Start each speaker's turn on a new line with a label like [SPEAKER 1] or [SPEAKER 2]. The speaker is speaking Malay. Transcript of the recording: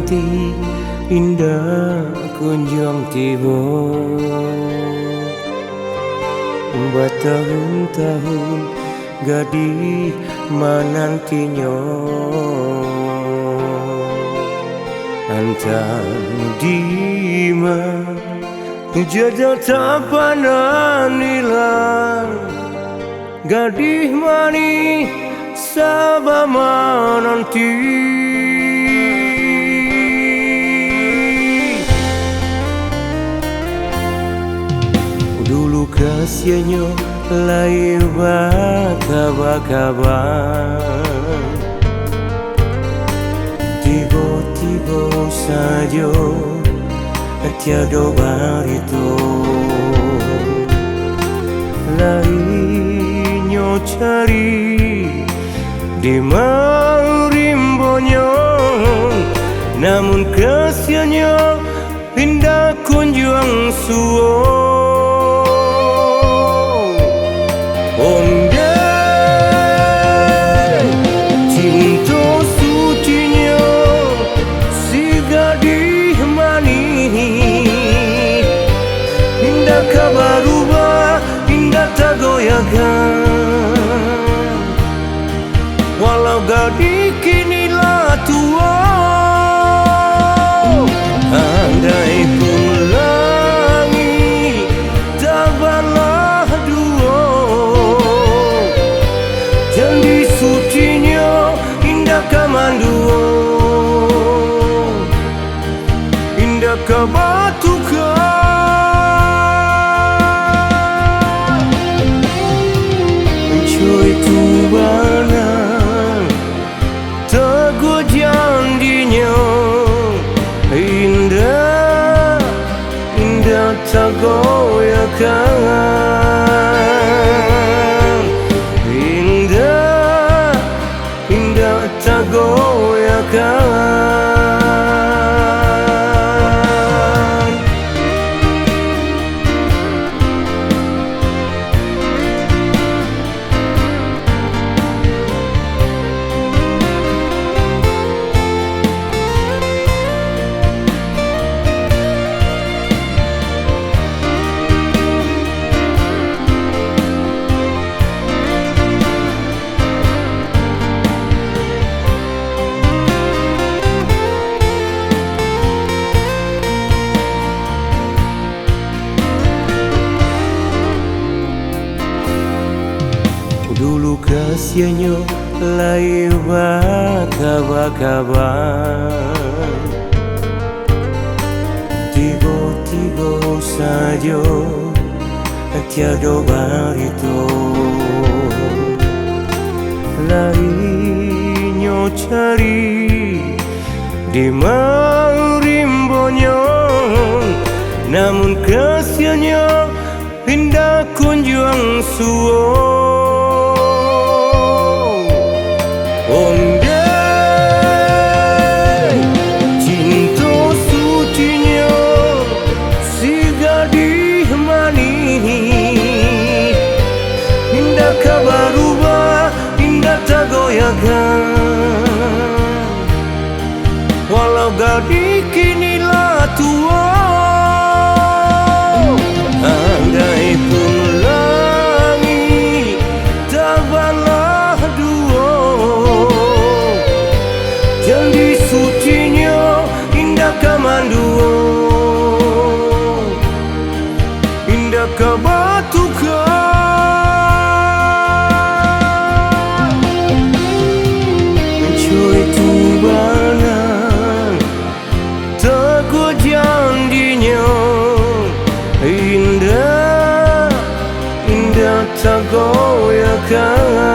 [SPEAKER 1] nanti indah kunjung tiba. Bertahun-tahun gadis menantinya, entah di mana jejak tak pandang hilang. Gadis manis sabar menanti, dulu kasihannya lahir berkabar-kabar, tiba-tiba saja tiada berita. Lainnya cari di marimbonya, namun kasihannya indah kunjung suo. Cinta sucinya si gadis manis, indah kabar rubah, indah tak goyahkan. Walau gadis kinilah tua, andai pun langit tabalah dua, janji sucinya indah kamandua, indah kabatukan. Cuy tu bana teguh janjinya, indah, indah tak goyahkan. Indah, indah tak goyahkan. Dulu kasihannya lahir berkabar-kabar, tiba-tiba saja tiada berita. Lainnya cari di marimbonya, namun kasihannya indah kunjung suo. Cinta sucinya si gadis manis, indah kabar rubah, indah tak goyahkan. Walau gadis kinilah tua, andai pun langit tabalah dua, janji sucinya indah kamandua, indah kabatukan. Cuy tu bana teguh janjinya, indah, indah tak goyahkan.